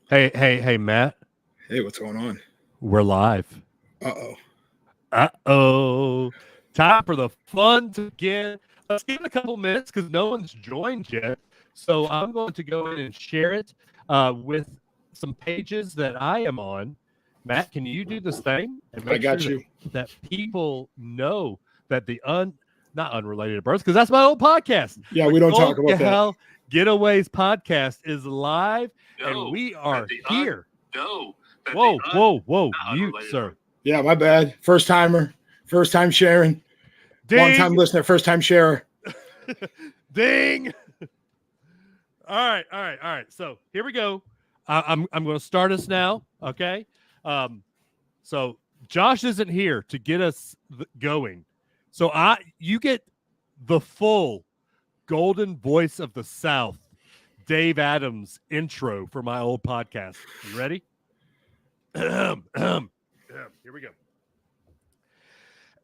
Hey, Matt. Hey, what's going on? We're live. Uh-oh. Uh-oh. Time for the fun to begin. Let's give it a couple minutes because no one's joined yet. So I'm going to go in and share it with some pages that I am on. Matt, can you do the same? And make I got sure you. that people know that the not unrelated births, because that's my old podcast. Yeah, we don't talk about that. Getaways Podcast is live, and we are here. Whoa, mute, sir. Yeah, my bad. First timer, first time sharing. Ding. Long time listener, first time sharer. Ding. All right. So here we go. I'm going to start us now. Okay. So Josh isn't here to get us going. So you get the full golden voice of the South, Dave Adams intro for my old podcast. You ready? Here we go.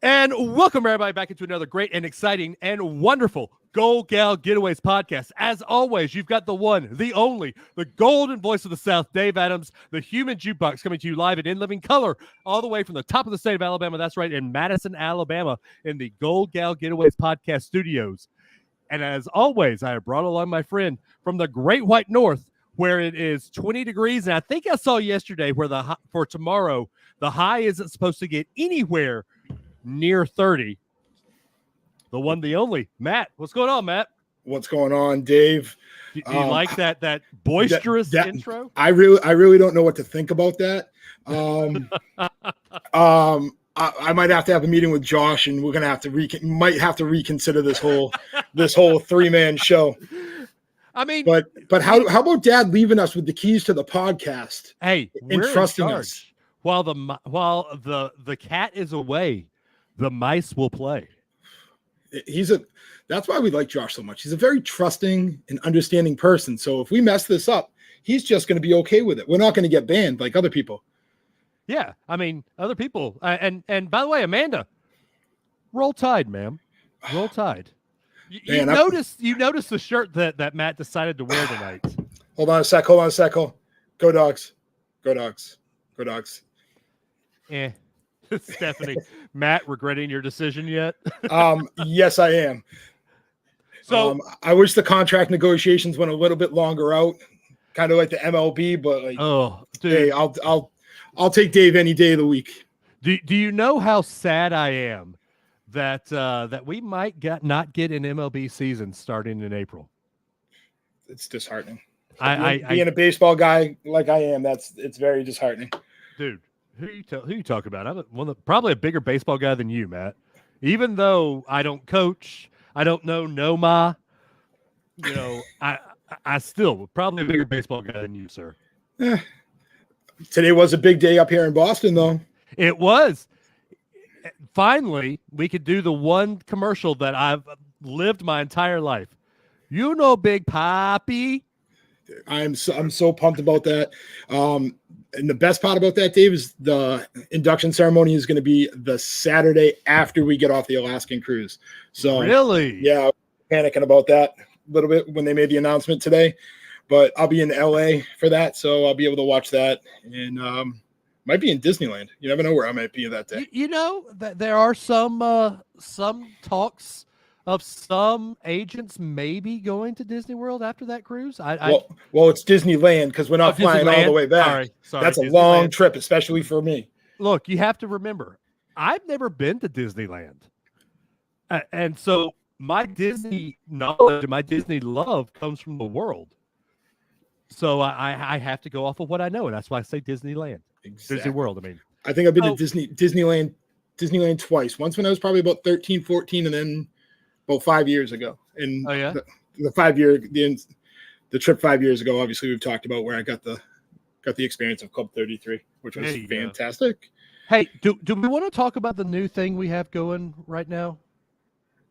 And welcome everybody back into another great and exciting and wonderful Goldgell Getaways Podcast. As always, you've got the one, the only, the golden voice of the South, Dave Adams, the human jukebox, coming to you live and in living color all the way from the top of the state of Alabama. That's right, in Madison, Alabama, in the Goldgell Getaways Podcast studios. And as always, I have brought along my friend from the Great White North, where it is 20 degrees. And I think I saw yesterday where for tomorrow, the high isn't supposed to get anywhere near 30. The one, the only, Matt. What's going on, Matt? What's going on, Dave? Do you like that boisterous intro? I really don't know what to think about that. I might have to have a meeting with Josh, and we're gonna have to reconsider this whole 3-man show. I mean, but how about Dad leaving us with the keys to the podcast? Hey, and trusting us while the cat is away, the mice will play. That's why we like Josh so much. He's a very trusting and understanding person. So if we mess this up, he's just going to be okay with it. We're not going to get banned like other people. Yeah, I mean, other people. And by the way, Amanda, roll tide, ma'am. Roll tide. You notice the shirt that Matt decided to wear tonight. Hold on a sec. Go Dogs. Stephanie, Matt, regretting your decision yet? Yes, I am. So I wish the contract negotiations went a little bit longer out, kind of like the MLB. But hey, I'll take Dave any day of the week. Do you know how sad I am that we might not get an MLB season starting in April? It's disheartening. Being a baseball guy like I am, it's very disheartening. Dude, who you talk about? I'm probably a bigger baseball guy than you, Matt. Even though I don't coach, I don't know Noma. You know, I still probably a bigger baseball guy than you, sir. Today was a big day up here in Boston, though. It was. Finally, we could do the one commercial that I've lived my entire life. You know, Big Papi. I'm so pumped about that. And the best part about that, Dave, is the induction ceremony is going to be the Saturday after we get off the Alaskan cruise. So really, yeah, panicking about that a little bit when they made the announcement today. But I'll be in LA for that, so I'll be able to watch that. And might be in Disneyland. You never know where I might be that day. You know, there are some talks of some agents maybe going to Disney World after that cruise. Well, it's Disneyland because we're not flying all the way back. Sorry, that's a long trip, especially for me. Look, you have to remember, I've never been to Disneyland. And so my Disney knowledge and my Disney love comes from the world. So I have to go off of what I know, and that's why I say Disneyland. Exactly. Disney World, I mean. I think I've been to Disneyland twice. Once when I was probably about 13, 14, and then about 5 years ago. And the 5 year the trip 5 years ago, obviously we've talked about where I got the experience of Club 33, which was fantastic. Hey, do we want to talk about the new thing we have going right now?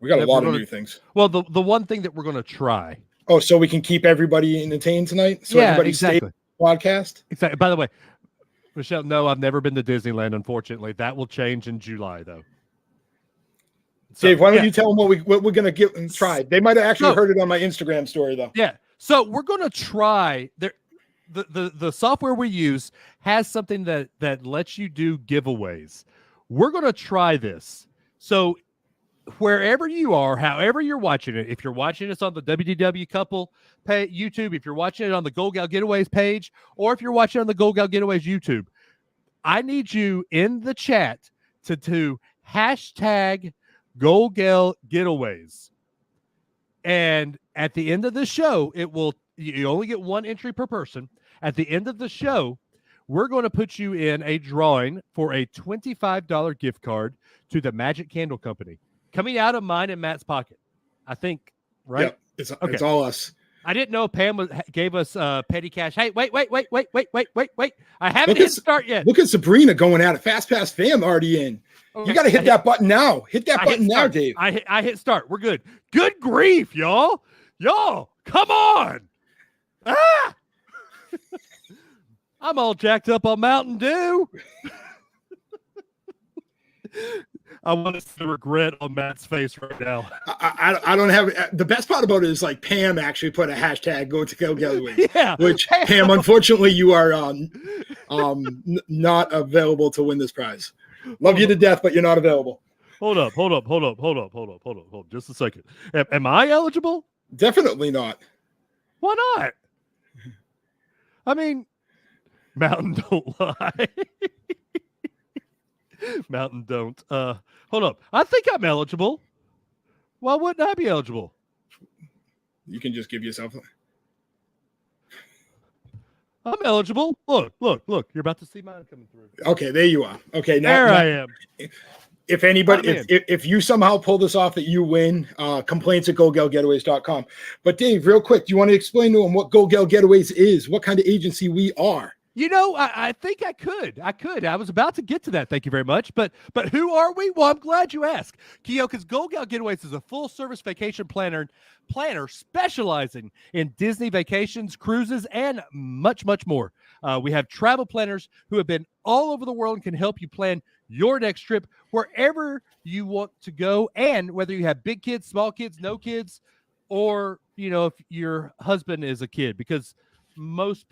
We got a lot of new things. Well, the one thing that we're going to try. Oh, so we can keep everybody entertained tonight? So everybody stays on the podcast? Exactly. By the way, Michelle, no, I've never been to Disneyland, unfortunately. That will change in July, though. So, Dave, why don't you tell them what we're going to give and try? They might have actually heard it on my Instagram story, though. Yeah. So we're going to try. the software we use has something that lets you do giveaways. We're going to try this. So wherever you are, however you're watching it, if you're watching us on the WDW Couple YouTube, if you're watching it on the Goldgell Getaways page, or if you're watching on the Goldgell Getaways YouTube, I need you in the chat to hashtag Goldgell Getaways. And at the end of the show, you only get one entry per person. At the end of the show, we're going to put you in a drawing for a $25 gift card to the Magic Candle Company, coming out of mine and Matt's pocket, I think, right? Yeah, it's all us. I didn't know Pam gave us petty cash. Hey, wait. I haven't hit start yet. Look at Sabrina going at it. Fast Pass Fam already in. Okay. You got to hit that button now. Hit that button now, Dave. I hit start. We're good. Good grief, y'all. Y'all, come on. Ah! I'm all jacked up on Mountain Dew. I want to see the regret on Matt's face right now. I don't have the best part about it is like Pam actually put a hashtag go to Getaways. Yeah. Which Pam, unfortunately, you are not available to win this prize. Love you to death, but you're not available. Hold up. Just a second. Am I eligible? Definitely not. Why not? I mean, Mountain don't lie. Mountain don't. Hold up. I think I'm eligible. Why wouldn't I be eligible? You can just give yourself. I'm eligible. Look. You're about to see mine coming through. Okay, there you are. Okay, now I am. If anybody, if you somehow pull this off that you win, complaints at goldgellgetaways.com. But Dave, real quick, do you want to explain to them what Goldgell Getaways is, what kind of agency we are? You know, I think I could. I was about to get to that. Thank you very much. But who are we? Well, I'm glad you asked. Keoka's Goldgell Getaways is a full-service vacation planner specializing in Disney vacations, cruises, and much, much more. We have travel planners who have been all over the world and can help you plan your next trip wherever you want to go, and whether you have big kids, small kids, no kids, or, you know, if your husband is a kid, because most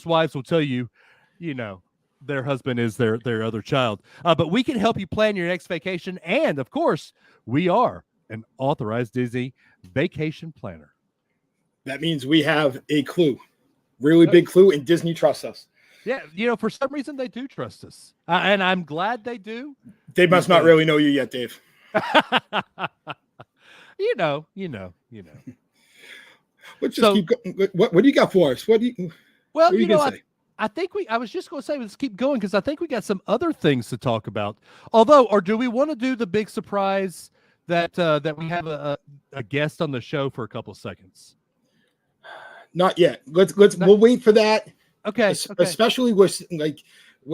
wives will tell you, you know, their husband is their other child. But we can help you plan your next vacation. And, of course, we are an authorized Disney vacation planner. That means we have a clue, really big clue, and Disney trusts us. Yeah, you know, for some reason they do trust us. And I'm glad they do. They must not really know you yet, Dave. You know. Let's just keep going. What do you got for us? Well, you know, I think I was just going to say, let's keep going, because I think we got some other things to talk about. Or do we want to do the big surprise that we have a guest on the show for a couple of seconds? Not yet. We'll wait for that. Okay. Especially we're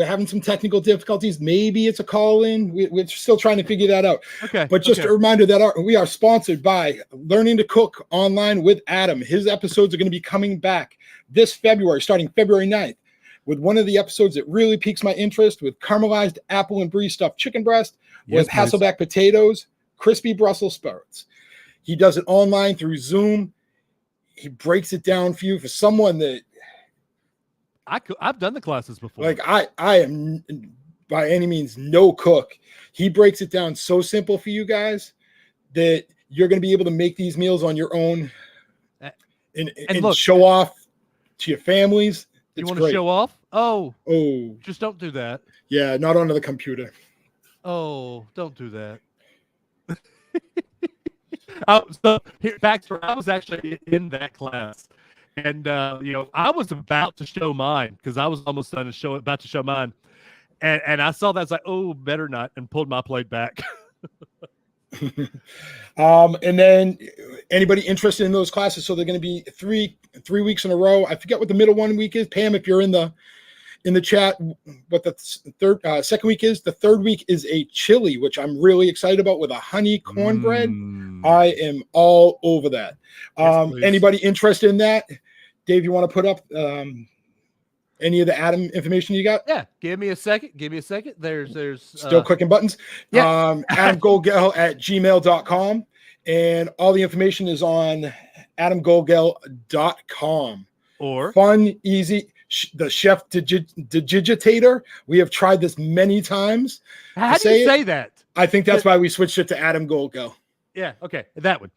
having some technical difficulties. Maybe it's a call in. We're still trying to figure that out. Okay. But just a reminder that we are sponsored by Learning to Cook Online with Adam. His episodes are going to be coming back this February, starting February 9th, with one of the episodes that really piques my interest, with caramelized apple and brie stuffed chicken breast, with Hasselback potatoes, crispy Brussels sprouts. He does it online through Zoom. He breaks it down for you, for someone that I've done the classes before. Like I am by any means no cook. He breaks it down so simple for you guys that you're going to be able to make these meals on your own and look, show off to your families. You want to show off? Oh, just don't do that. Yeah, not onto the computer. Oh, don't do that. So here, back to, I was actually in that class, and you know, I was about to show mine, because I was almost done about to show mine, and I saw that, I was like, oh, better not, and pulled my plate back. And then anybody interested in those classes, so they're going to be three weeks in a row. I forget what the middle one week is. Pam, if you're in the chat, what the second week is. The third week is a chili, which I'm really excited about, with a honey cornbread. I am all over that. Yes, anybody interested in that? Dave, you want to put up any of the Adam information you got? Yeah, give me a second. There's still clicking buttons. Yeah. AdamGoldgell@gmail.com, and all the information is on AdamGoldgell.com. Or fun, easy. The chef digitator. We have tried this many times. How do you say that? I think that's why we switched it to Adam Goldgell. Yeah. Okay. That one.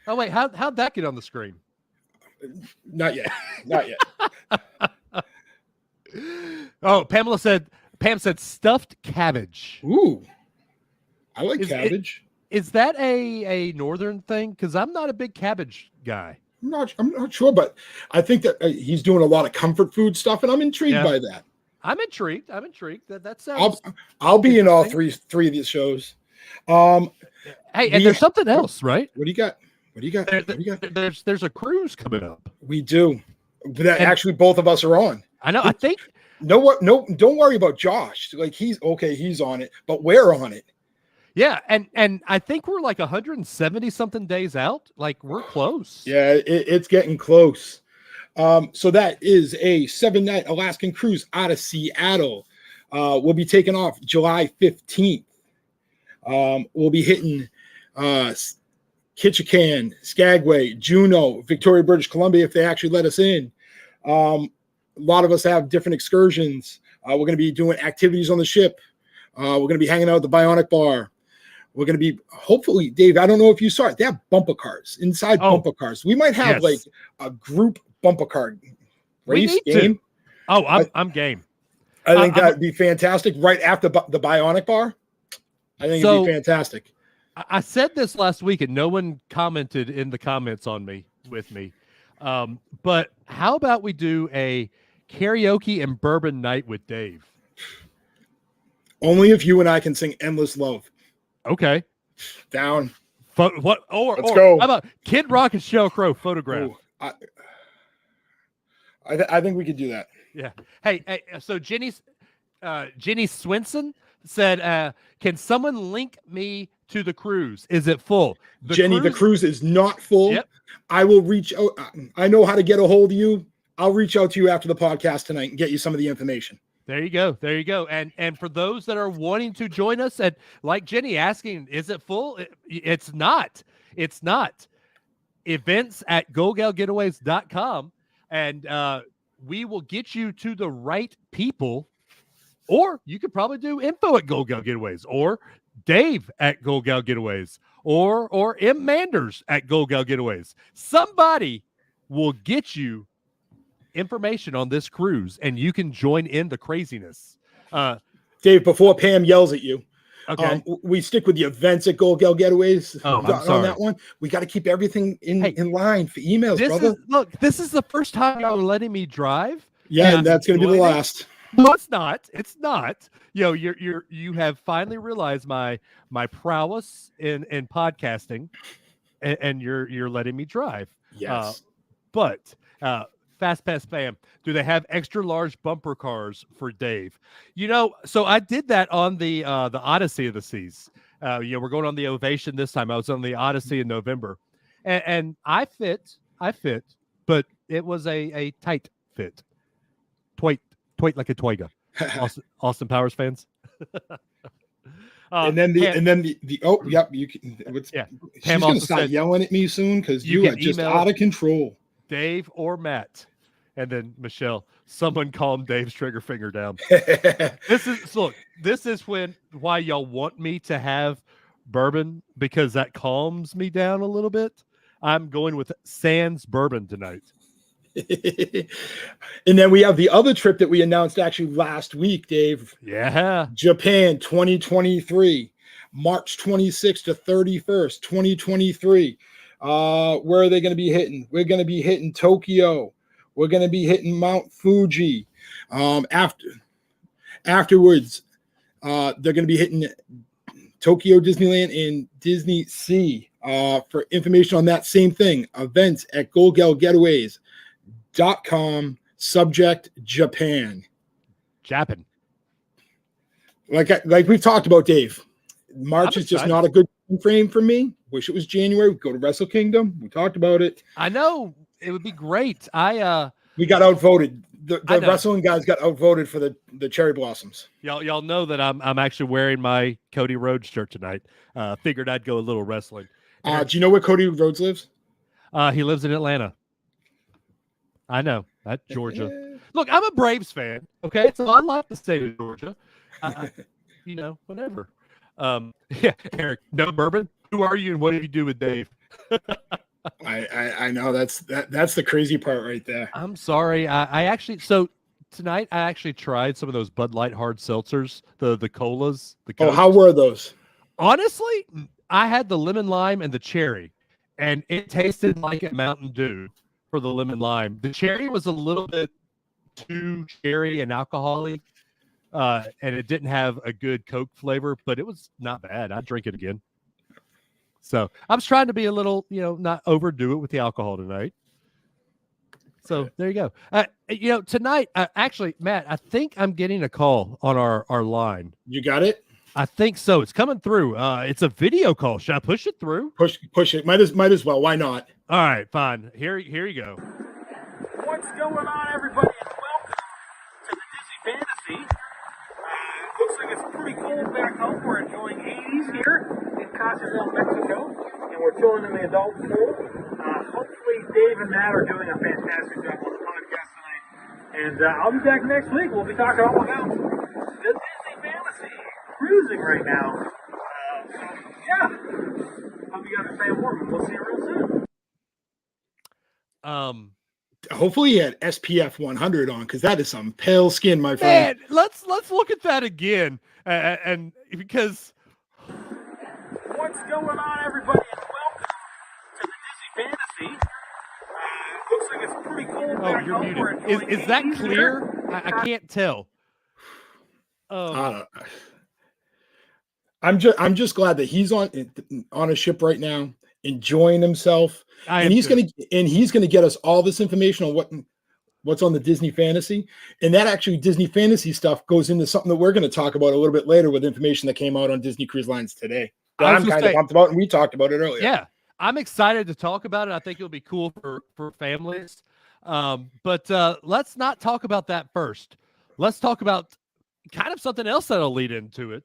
Oh wait, how'd that get on the screen? Not yet. Oh, Pam said stuffed cabbage. Ooh, I like cabbage. Is that a northern thing? Because I'm not a big cabbage guy. I'm not sure, but I think that he's doing a lot of comfort food stuff, and I'm intrigued by that. I'm intrigued. That sounds. I'll be in all three of these shows. Hey, and there's something else, right? What do you got? There's a cruise coming up. We do. That actually both of us are on. I know. I think. No, don't worry about Josh. Like he's on it, but we're on it. Yeah, and I think we're like 170 something days out. Like we're close. Yeah, it's getting close. So that is a 7-night Alaskan cruise out of Seattle. We'll be taking off July 15th. We'll be hitting Ketchikan, Skagway, Juneau, Victoria, British Columbia, if they actually let us in. A lot of us have different excursions. We're going to be doing activities on the ship. We're going to be hanging out at the Bionic Bar. We're going to be, hopefully, Dave, I don't know if you saw it. They have bumper cars, bumper cars. We might have like a group bumper car race game. Oh, I'm game. I think that'd be fantastic. Right after the Bionic Bar. I think it'd be fantastic. I said this last week and no one commented in the comments with me. But how about we do a karaoke and bourbon night with Dave? Only if you and I can sing Endless Love. Okay. Down. Let's go. How about Kid Rock and Sheryl Crow photograph? Ooh, I think we could do that. Yeah. Hey, so Jenny Swinson said, can someone link me to the cruise? Is it full? The cruise is not full. Yep. I will reach out. I know how to get a hold of you. I'll reach out to you after the podcast tonight and get you some of the information. There you go. And for those that are wanting to join us, and like Jenny asking, is it full? It's not. Events at goldgellgetaways.com, and we will get you to the right people. Or you could probably do info at Goldgell Getaways, or Dave at Goldgell Getaways, or M. Manders at Goldgell Getaways. Somebody will get you information on this cruise, and you can join in the craziness. Dave, before Pam yells at you, okay, we stick with the events at Goldgell Getaways. Oh, I'm sorry. On that one, we got to keep everything in line for emails, brother. This is the first time y'all are letting me drive. Yeah, and that's going to be the last. No, it's not. It's not. You have finally realized my prowess in podcasting, and you're letting me drive. Yes. But Fast Pass Fam, do they have extra large bumper cars for Dave? So I did that on the Odyssey of the Seas. We're going on the Ovation this time. I was on the Odyssey in November, and I fit, but it was a tight fit. Twait like a twiga. Austin Powers fans. And then you can. She's gonna start yelling at me soon because you are just out of control. Dave or Matt, and then Michelle. Someone calm Dave's trigger finger down. This is why y'all want me to have bourbon, because that calms me down a little bit. I'm going with Sans bourbon tonight. And then we have the other trip that we announced actually last week, Dave. Yeah. Japan 2023, March 26th to 31st, 2023. Where are they going to be hitting? We're going to be hitting Tokyo. We're going to be hitting Mount Fuji. Afterwards, they're going to be hitting Tokyo Disneyland and Disney Sea. For information on that same thing, events at goldgellgetaways.com, subject Japan. Like we've talked about, Dave. March is just not a good frame for me. Wish it was January. We go to Wrestle Kingdom. We talked about it. I know it would be great. We got outvoted. The wrestling guys got outvoted for the cherry blossoms. Y'all know that I'm actually wearing my Cody Rhodes shirt tonight. Figured I'd go a little wrestling. Do you know where Cody Rhodes lives? He lives in Atlanta. I know that Georgia. Look, I'm a Braves fan. Okay, so I like the state of Georgia. Whatever. Yeah, Eric, no bourbon. Who are you, and what do you do with Dave? I know that's the crazy part right there. I'm sorry. Tonight I actually tried some of those Bud Light hard seltzers, the colas. How were those? Honestly, I had the lemon lime and the cherry, and it tasted like a Mountain Dew for the lemon lime. The cherry was a little bit too cherry and alcoholic, and it didn't have a good Coke flavor, but it was not bad. I'd drink it again. So I was trying to be a little, not overdo it with the alcohol tonight. So there you go. Tonight, actually, Matt, I think I'm getting a call on our line. You got it? I think so. It's coming through. It's a video call. Should I push it through? Push it. Might as well. Why not? All right, fine. Here you go. What's going on, everybody? And welcome to the Disney Fantasy. Looks like it's pretty cold back home. We're enjoying 80s here in Cozumel, Mexico, and we're chilling in the adult pool. Hopefully, Dave and Matt are doing a fantastic job on the podcast tonight. And I'll be back next week. We'll be talking all about the Disney Fantasy cruising right now. Hope you guys are staying warm. We'll see you real soon. Hopefully he had SPF 100 on, because that is some pale skin, my friend. Man, let's look at that again, and because what's going on, everybody, and welcome to the Disney Fantasy. Looks like it's pretty cold back you're home. muted. Is that clear? I can't tell. I'm just glad that he's on a ship right now, enjoying himself, and he's gonna get us all this information on what's on the Disney Fantasy, and that actually Disney Fantasy stuff goes into something that we're going to talk about a little bit later with information that came out on Disney Cruise Lines today. I'm kind of pumped about, and we talked about it earlier. Yeah, I'm excited to talk about it. I think it'll be cool for families. But let's not talk about that first. Let's talk about kind of something else that'll lead into it.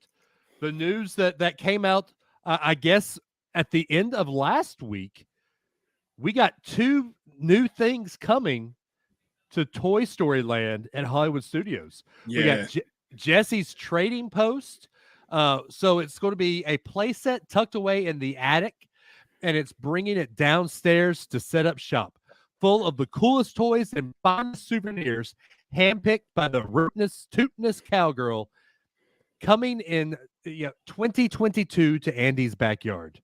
The news that came out, I guess, at the end of last week. We got 2 new things coming to Toy Story Land at Hollywood Studios. Yeah. We got Jesse's Trading Post. So it's going to be a playset tucked away in the attic, and it's bringing it downstairs to set up shop, full of the coolest toys and finest souvenirs, handpicked by the rootinest, tootinest cowgirl, coming in 2022 to Andy's backyard.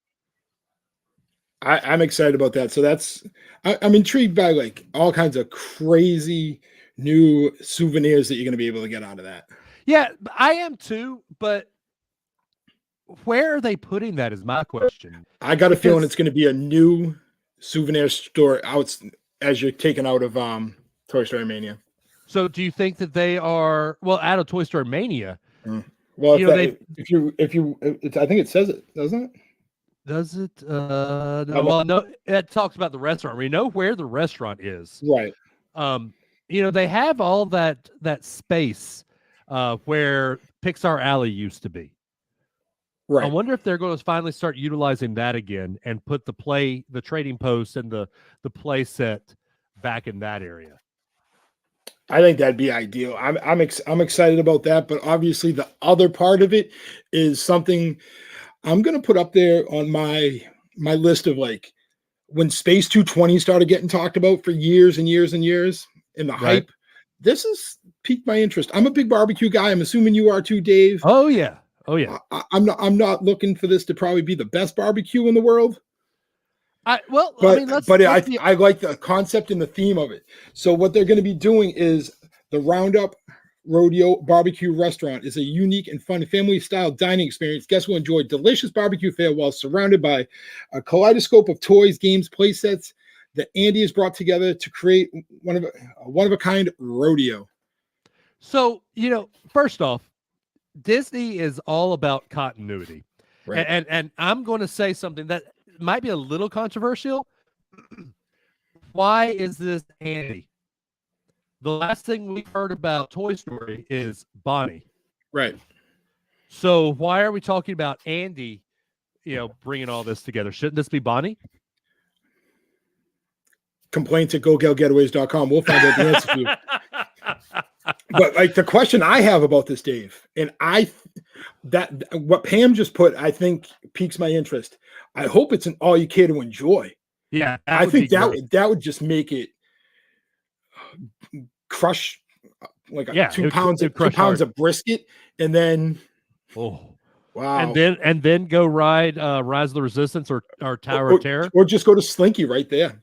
I'm excited about that. So I'm intrigued by like all kinds of crazy new souvenirs that you're going to be able to get out of that. Yeah, I am too, but where are they putting that is my question. I got a feeling it's going to be a new souvenir store out as you're taken out of Toy Story Mania. So do you think that they are out of Toy Story Mania? Well, I think it says it, doesn't it? Does it? No. Well, no. It talks about the restaurant. We know where the restaurant is, right? They have all that space where Pixar Alley used to be. Right. I wonder if they're going to finally start utilizing that again and put the trading post and the play set back in that area. I think that'd be ideal. I'm excited about that, but obviously the other part of it is something I'm going to put up there on my list of like when Space 220 started getting talked about for years and years and years in the hype. This has piqued my interest. I'm a big barbecue guy. I'm assuming you are too, Dave. Oh yeah. I'm not looking for this to probably be the best barbecue in the world. I like the concept and the theme of it. So what they're going to be doing is the Roundup Rodeo Barbecue Restaurant is a unique and fun family-style dining experience. Guests will enjoy delicious barbecue fare while surrounded by a kaleidoscope of toys, games, play sets that Andy has brought together to create one of a kind rodeo. So, first off, Disney is all about continuity. Right. And I'm going to say something that might be a little controversial. Why is this Andy? The last thing we've heard about Toy Story is Bonnie. Right. So why are we talking about Andy, bringing all this together? Shouldn't this be Bonnie? complaints@goldgellgetaways.com. We'll find out the answer to you. But like the question I have about this, Dave, and what Pam just put, I think piques my interest. I hope it's an all you care to enjoy. Yeah, I think that would just make it crush like 2 pounds of brisket, and then wow, and then go ride Rise of the Resistance or Tower of Terror, or just go to Slinky right there.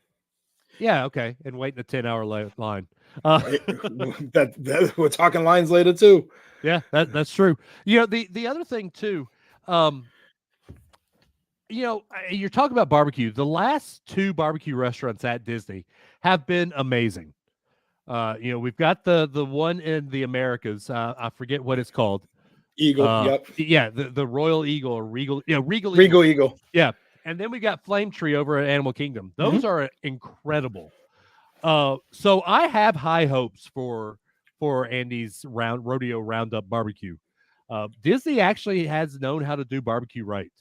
Yeah, okay, and wait in a 10-hour line. That we're talking lines later too. Yeah, that's true. You know, the other thing too, you know, you're talking about barbecue. The last 2 barbecue restaurants at Disney have been amazing. You know, we've got the one in the Americas. I forget what it's called. Eagle. Yep. Yeah, the Royal Eagle or Regal. Yeah, Regal Eagle. Yeah, and then we got Flame Tree over at Animal Kingdom. Those are incredible. So I have high hopes for Andy's Rodeo Roundup barbecue. Disney actually has known how to do barbecue right.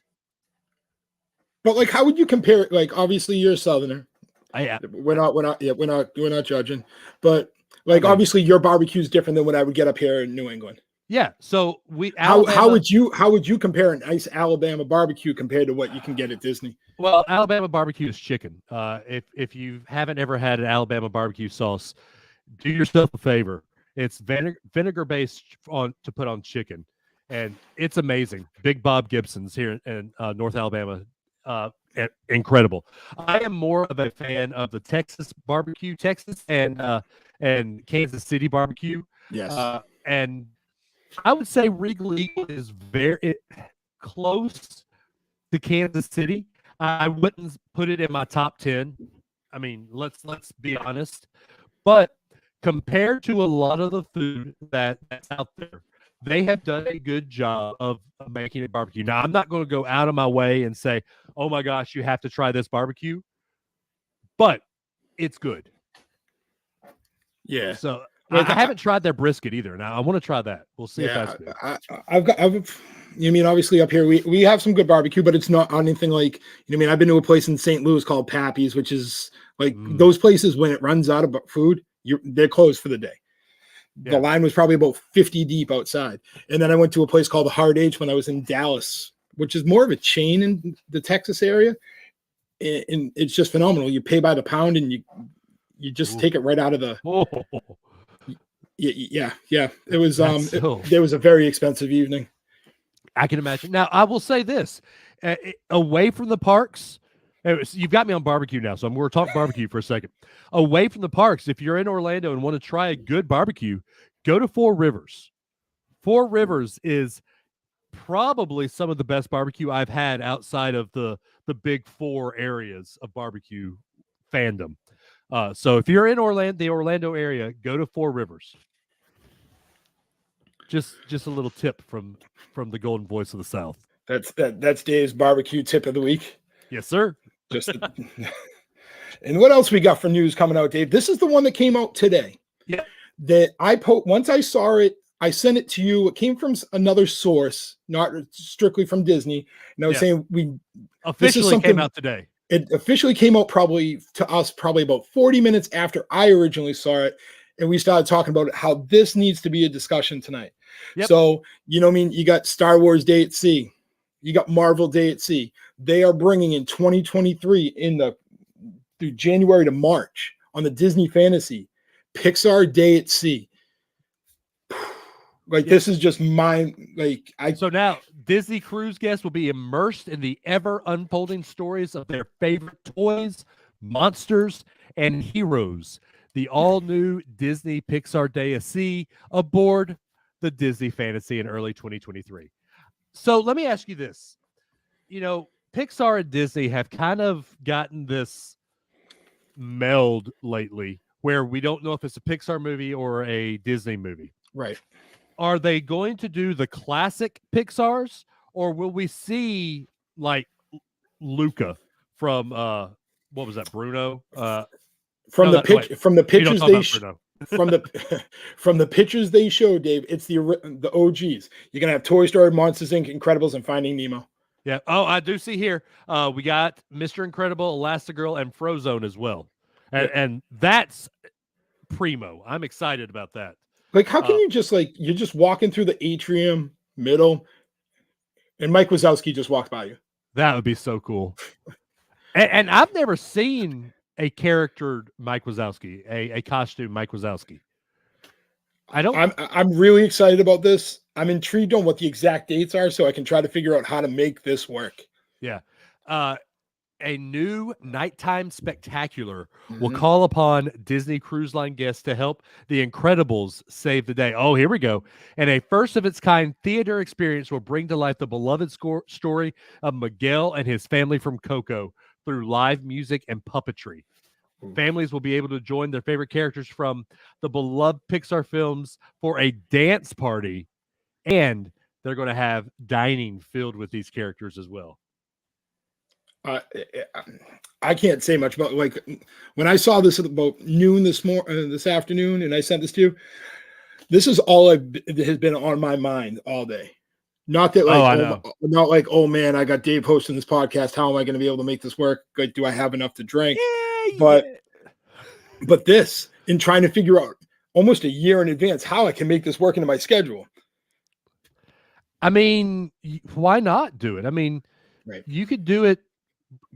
But like, how would you compare it? Like, obviously you're a Southerner. Yeah. We're not judging. But like, obviously your barbecue is different than what I would get up here in New England. Yeah. So how would you compare a nice Alabama barbecue compared to what you can get at Disney? Well, Alabama barbecue is chicken. If you haven't ever had an Alabama barbecue sauce, do yourself a favor. It's vinegar based to put on chicken, and it's amazing. Big Bob Gibson's here in North Alabama, incredible. I am more of a fan of the Texas barbecue, and Kansas City barbecue. Yes, and I would say Regal Eagle is very close to Kansas City. I wouldn't put it in my top 10. I mean, let's be honest. But compared to a lot of the food that's out there, they have done a good job of making it barbecue. Now, I'm not going to go out of my way and say, oh my gosh, you have to try this barbecue. But it's good. Yeah. So I haven't tried their brisket either. Now I want to try that. We'll see if that's good. You mean, obviously up here we have some good barbecue, but it's not anything like, you know, I mean, I've been to a place in St. Louis called Pappy's, which is like those places when it runs out of food, they're closed for the day. Yeah. The line was probably about 50 deep outside. And then I went to a place called the Hard H when I was in Dallas, which is more of a chain in the Texas area. And it's just phenomenal. You pay by the pound and you just take it right out of the. Yeah. It was there was a very expensive evening. I can imagine. Now I will say this: away from the parks, you've got me on barbecue now, so we're talking barbecue for a second. Away from the parks, if you're in Orlando and want to try a good barbecue, go to Four Rivers. Four Rivers is probably some of the best barbecue I've had outside of the big 4 areas of barbecue fandom. So if you're in the Orlando area, go to Four Rivers. Just a little tip from the golden voice of the South. That's Dave's barbecue tip of the week. Yes, sir. And what else we got for news coming out, Dave? This is the one that came out today. Yeah. That once I saw it, I sent it to you. It came from another source, not strictly from Disney. And I was saying officially came out today. It officially came out probably about 40 minutes after I originally saw it. And we started talking about how this needs to be a discussion tonight. Yep. So, you know what I mean? You got Star Wars Day at Sea. You got Marvel Day at Sea. They are bringing in 2023 through January to March on the Disney Fantasy Pixar Day at Sea. Like, this is just So now Disney cruise guests will be immersed in the ever unfolding stories of their favorite toys, monsters, and heroes. The all-new Disney Pixar Day at Sea aboard the Disney Fantasy in early 2023. So let me ask you this. You know, Pixar and Disney have kind of gotten this meld lately where we don't know if it's a Pixar movie or a Disney movie. Right. Are they going to do the classic Pixars, or will we see like Luca from what was that, Bruno? From the pictures they showed, Dave, it's the OGs. You're gonna have Toy Story, Monsters Inc., Incredibles, and Finding Nemo. Yeah. Oh, I do see here. We got Mr. Incredible, Elastigirl, and Frozone as well. and that's primo. I'm excited about that. Like, how can you just you're just walking through the atrium middle, and Mike Wazowski just walked by you? That would be so cool. and I've never seen a character Mike Wazowski, a costume Mike Wazowski. I'm really excited about this. I'm intrigued on what the exact dates are, so I can try to figure out how to make this work. Yeah. A new nighttime spectacular will call upon Disney Cruise Line guests to help the Incredibles save the day. Oh, here we go. And a first-of-its-kind theater experience will bring to life the beloved story of Miguel and his family from Coco through live music and puppetry. Families will be able to join their favorite characters from the beloved Pixar films for a dance party, and they're going to have dining filled with these characters as well. I can't say much about, when I saw this at about noon this afternoon, and I sent this to you. This is all has been on my mind all day. Not that oh man, I got Dave hosting this podcast. How am I going to be able to make this work? Like, do I have enough to drink? But this, in trying to figure out almost a year in advance how I can make this work into my schedule. I mean, why not do it? I mean, you could do it.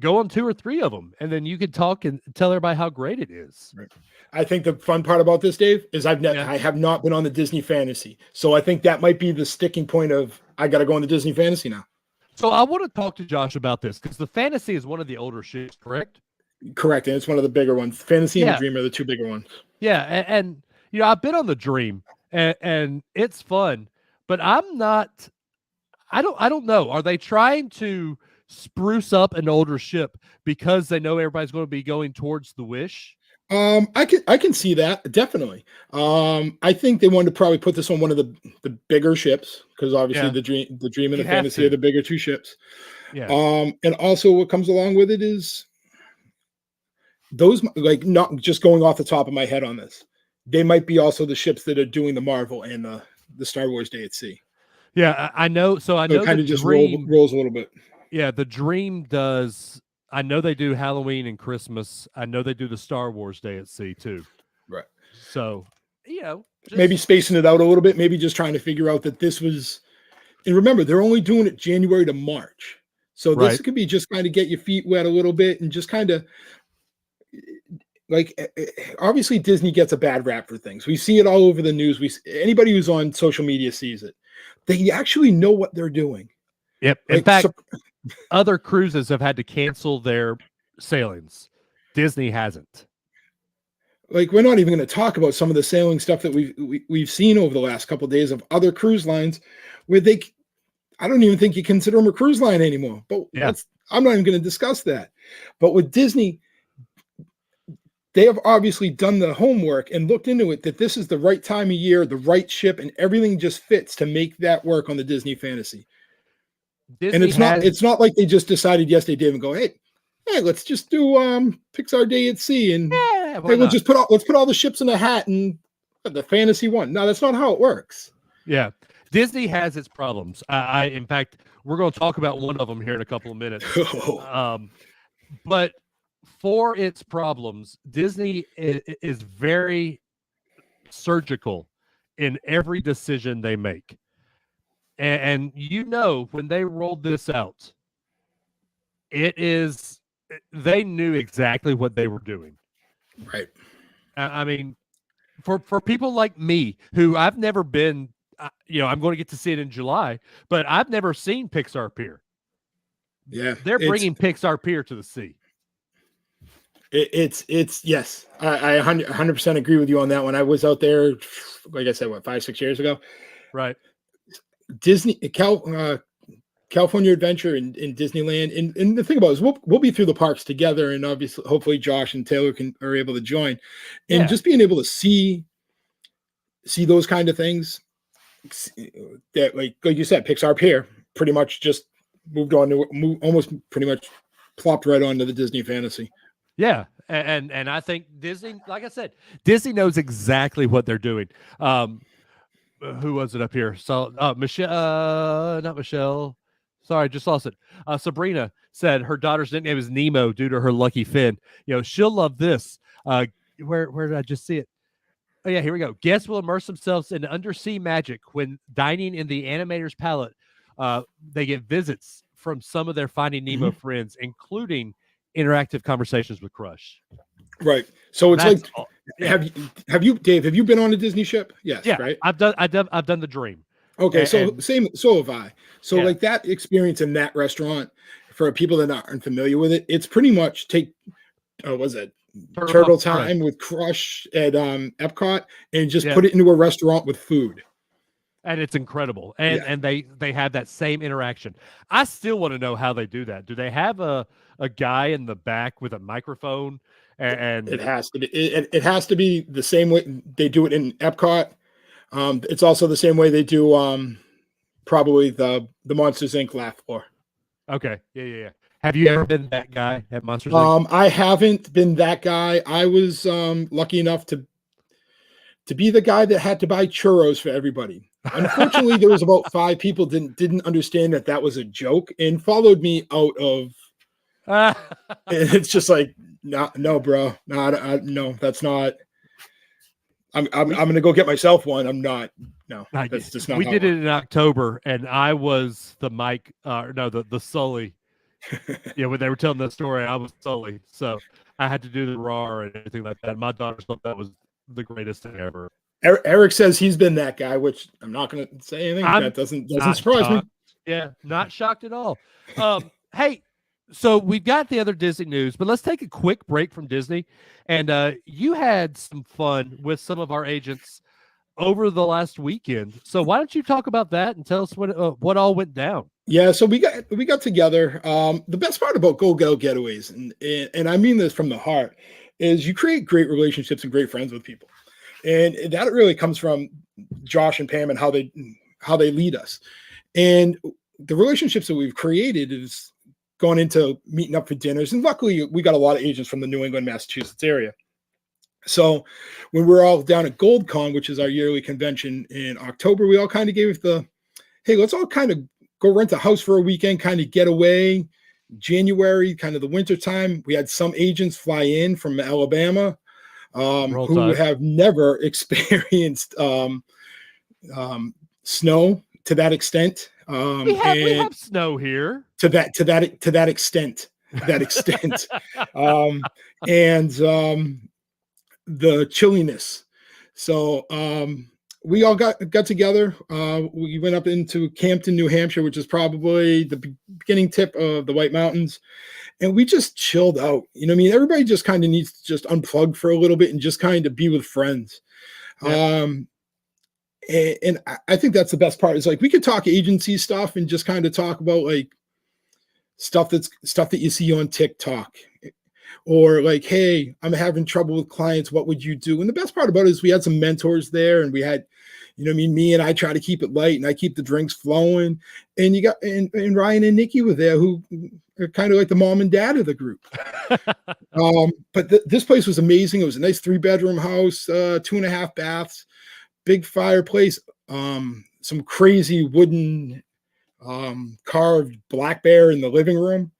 Go on 2 or 3 of them, and then you could talk and tell everybody how great it is. Right. I think the fun part about this, Dave, is I have not been on the Disney Fantasy. So I think that might be the sticking point of I got to go on the Disney Fantasy now. So I want to talk to Josh about this because the Fantasy is one of the older ships, correct? Correct. And it's one of the bigger ones. Fantasy and the Dream are the 2 bigger ones. Yeah. And I've been on the Dream and it's fun, but I don't know. Are they trying to spruce up an older ship because they know everybody's going to be going towards the Wish? I can see that, definitely. I think they wanted to probably put this on one of the bigger ships because obviously the Dream and the Fantasy are the bigger 2 ships. Yeah. And also what comes along with it is those, not just going off the top of my head on this, they might be also the ships that are doing the Marvel and the Star Wars Day at Sea. Yeah, I know. So I know it kind of just rolls a little bit. Yeah, the Dream does. I know they do Halloween and Christmas. I know they do the Star Wars Day at Sea too. Right. So, maybe spacing it out a little bit, maybe just trying to figure out that this was, and remember, they're only doing it January to March. So this could be just kind of get your feet wet a little bit and just kind of obviously Disney gets a bad rap for things. We see it all over the news. Anybody who's on social media sees it. They actually know what they're doing. Yep. In fact, other cruises have had to cancel their sailings. Disney hasn't. We're not even going to talk about some of the sailing stuff that we've seen over the last couple of days of other cruise lines where I don't even think you consider them a cruise line anymore. But I'm not even going to discuss that. But with Disney, they have obviously done the homework and looked into it that this is the right time of year, the right ship, and everything just fits to make that work on the Disney Fantasy. And it's not like they just decided yesterday, Dave, and go, hey, let's just do Pixar Day at Sea, and let's put all the ships in a hat and the Fantasy one. No, that's not how it works. Yeah, Disney has its problems. In fact, we're going to talk about one of them here in a couple of minutes. But for its problems, Disney is very surgical in every decision they make. And when they rolled this out, they knew exactly what they were doing. Right. I mean, for people like me, who I've never been, I'm going to get to see it in July, but I've never seen Pixar Pier. Yeah. They're bringing Pixar Pier to the sea. It's yes. I 100% agree with you on that one. I was out there, like I said, 5-6 years ago. Right. Disney, California Adventure and Disneyland. And the thing about it is we'll be through the parks together, and obviously, hopefully Josh and Taylor are able to join. And just being able to see those kind of things that, like you said, Pixar Pier pretty much just moved on to almost pretty much plopped right onto the Disney Fantasy. Yeah. And I think Disney, like I said, Disney knows exactly what they're doing. Who was it up here? So Michelle, not Michelle. Sorry, just lost it. Sabrina said her daughter's nickname is Nemo due to her lucky fin. She'll love this. Where did I just see it? Oh, yeah, here we go. Guests will immerse themselves in undersea magic when dining in the Animator's Palette. They get visits from some of their Finding Nemo friends, including interactive conversations with Crush. Right. So it's have you, Dave, have you been on a Disney ship? Yes. Yeah, right. I've done the Dream. Okay. So have I. So like that experience in that restaurant, for people that aren't familiar with it, it's pretty much Turtle Time with Crush at Epcot and just put it into a restaurant with food. And it's incredible. And they have that same interaction. I still want to know how they do that. Do they have a guy in the back with a microphone? And it has to be. It has to be the same way they do it in Epcot. It's also the same way they do probably the Monsters Inc. laugh floor. Okay. Yeah. Have you ever been that guy at Monsters Inc.? I haven't been that guy. I was lucky enough to be the guy that had to buy churros for everybody. Unfortunately, there was about 5 people didn't understand that was a joke and followed me out of. And it's just like, no, bro, no, that's not. I'm gonna go get myself one. I'm not. No, that's just not. We did it in October, and I was the Mike. The Sully. When they were telling that story, I was Sully, so I had to do the roar and everything like that. My daughter thought that was the greatest thing ever. Eric says he's been that guy, which I'm not going to say anything. That doesn't surprise me. Yeah, not shocked at all. Hey, so we've got the other Disney news, but let's take a quick break from Disney. And you had some fun with some of our agents over the last weekend. So why don't you talk about that and tell us what all went down? Yeah, so we got together. The best part about Goldgell Getaways, and I mean this from the heart, is you create great relationships and great friends with people. And that really comes from Josh and Pam and how they lead us. And the relationships that we've created is going into meeting up for dinners. And luckily, we got a lot of agents from the New England, Massachusetts area. So when we're all down at GoldCon, which is our yearly convention in October, we all kind of gave hey, let's all kind of go rent a house for a weekend, kind of get away. January, kind of the winter time. We had some agents fly in from Alabama. Who have never experienced snow to that extent. We have snow here to that extent. And the chilliness. So we all got together. We went up into Campton, New Hampshire, which is probably the beginning tip of the White Mountains. And we just chilled out. Everybody just kind of needs to just unplug for a little bit and just kind of be with friends. Yeah. And I think that's the best part. Is like we could talk agency stuff and just kind of talk about like stuff that you see on TikTok. Or like, hey, I'm having trouble with clients. What would you do? And the best part about it is we had some mentors there, and we had, me and I try to keep it light, and I keep the drinks flowing. And you got and Ryan and Nikki were there, who are kind of like the mom and dad of the group. But this place was amazing. It was a nice 3-bedroom house, 2.5 baths, big fireplace, some crazy wooden carved black bear in the living room.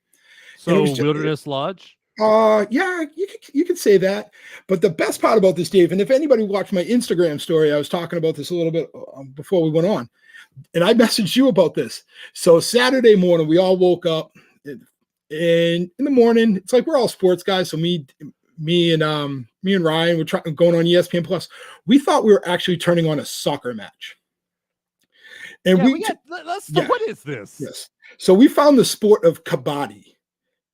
So Wilderness Lodge. Yeah, you could say that. But the best part about this, Dave, and if anybody watched my Instagram story, I was talking about this a little bit before we went on, and I messaged you about this. So Saturday morning, we all woke up, and in the morning, it's like we're all sports guys. So me and Ryan were going on ESPN Plus. We thought we were actually turning on a soccer match. And what is this? Yes. So we found the sport of kabaddi.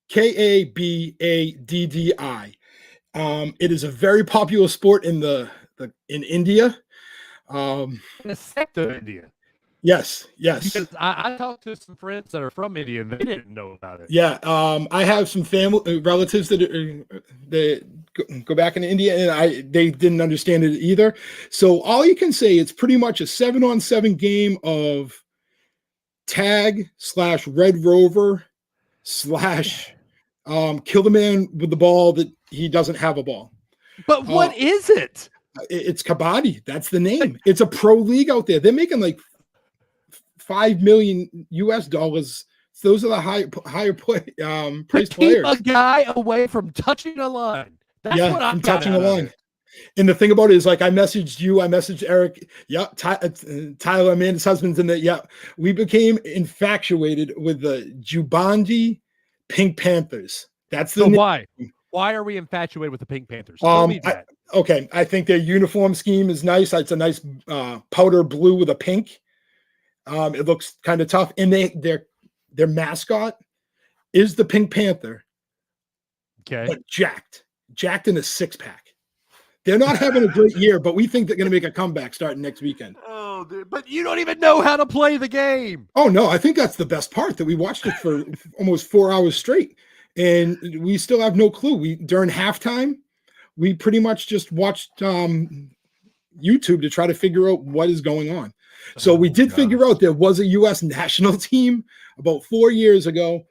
Kabaddi. It is a very popular sport in India. In a sect of India. Yes. Because I talked to some friends that are from India, and they didn't know about it. Yeah. I have some family relatives that go back into India, and they didn't understand it either. So all you can say, it's pretty much a 7-on-7 game of tag / Red Rover / kill the man with the ball that he doesn't have a ball. But what is it? It's kabaddi. That's the name. It's a pro league out there. They're making like $5 million US those are the higher price Keep players. a guy away from touching a line. That's what I'm touching a line. And the thing about it is, like, I messaged you, I messaged Eric. Yeah, Tyler, Amanda's husband's in there. Yeah, we became infatuated with the Jumanji Pink Panthers. That's the why? Why are we infatuated with the Pink Panthers? Tell me that. Okay, I think their uniform scheme is nice. It's a nice powder blue with a pink. It looks kind of tough, and their mascot is the Pink Panther. Okay, but jacked in a 6-pack. They're not having a great year, but we think they're going to make a comeback starting next weekend. Oh, dude, but you don't even know how to play the game. Oh, no, I think that's the best part, that we watched it for almost 4 hours straight, and we still have no clue. During halftime, we pretty much just watched YouTube to try to figure out what is going on. So we did figure out there was a U.S. national team about 4 years ago.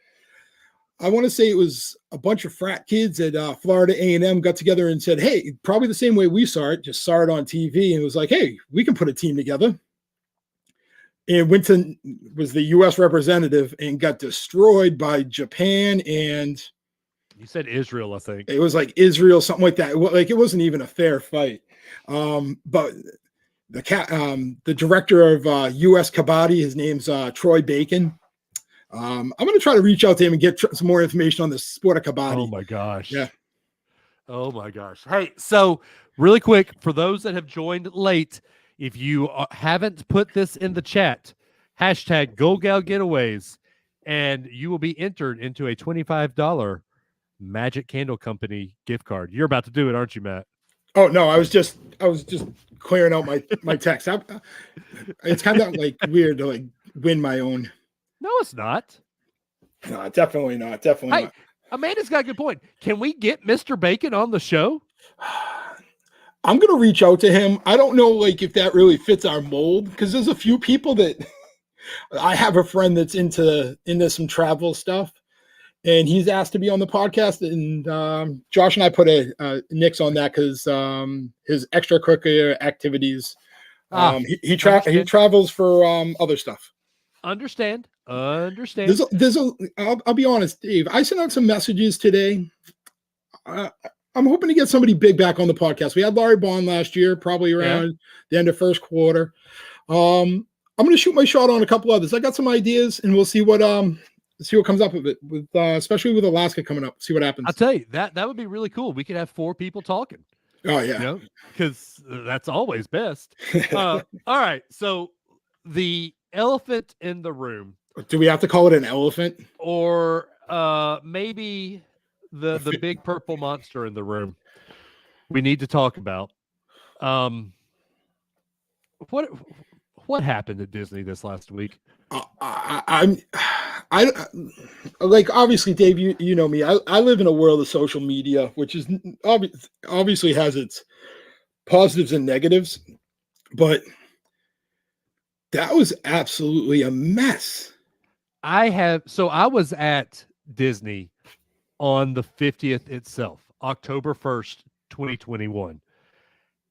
I want to say it was a bunch of frat kids at Florida A&M got together and said, hey, probably the same way we saw it, just saw it on TV, and it was like, hey, we can put a team together. And Winton was the U.S. representative and got destroyed by Japan, and you said Israel, I think. It was like Israel, something like that. It wasn't even a fair fight. But the director of U.S. Kabaddi, his name's Troy Bacon. I'm going to try to reach out to him and get some more information on the sport of Kabaddi. Oh my gosh. Yeah. Oh my gosh. Hey, so really quick, for those that have joined late, if you haven't put this in the chat, hashtag Goldgell Getaways, and you will be entered into a $25 Magic Candle Company gift card. You're about to do it, aren't you, Matt? Oh no, I was just clearing out my text. It's kind of like weird to like win my own. No, it's not. No, definitely not. Definitely not. Amanda's got a good point. Can we get Mr. Bacon on the show? I'm going to reach out to him. I don't know if that really fits our mold, because there's a few people that I have a friend that's into some travel stuff, and he's asked to be on the podcast. And Josh and I put a nix on that because his extracurricular activities. He travels for other stuff. Understand. I'll be honest, Dave. I sent out some messages today. I'm hoping to get somebody big back on the podcast. We had Larry Bond last year, probably around the end of first quarter. I'm going to shoot my shot on a couple others. I got some ideas, and we'll see what comes up of it. With especially with Alaska coming up, see what happens. I'll tell you that would be really cool. We could have 4 people talking. Oh yeah, because that's always best. All right, so the elephant in the room. Do we have to call it an elephant? Or maybe the big purple monster in the room we need to talk about. What happened at Disney this last week? I obviously, Dave, you know me. I live in a world of social media, which is obviously has its positives and negatives, but that was absolutely a mess. I was at Disney on the 50th itself, October 1st, 2021.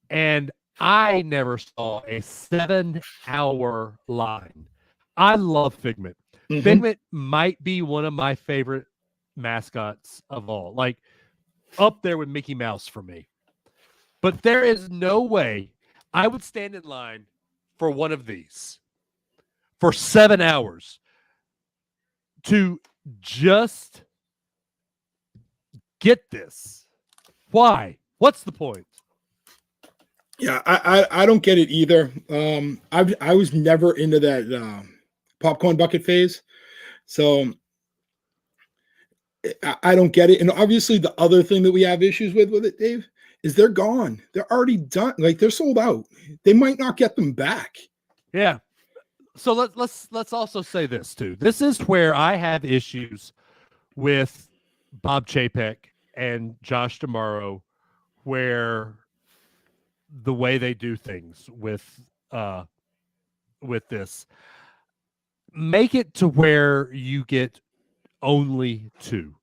And I never saw a 7-hour line. I love Figment. Mm-hmm. Figment might be one of my favorite mascots of all, like up there with Mickey Mouse for me. But there is no way I would stand in line for one of these for 7 hours to just get this. Why? What's the point? Yeah, I don't get it either. I was never into that popcorn bucket phase, so I don't get it. And obviously, the other thing that we have issues with it, Dave, is they're gone. They're already done. Like, they're sold out. They might not get them back. Yeah. So let's also say this too. This is where I have issues with Bob Chapek and Josh D'Amaro, where the way they do things with this, make it to where you get only 2,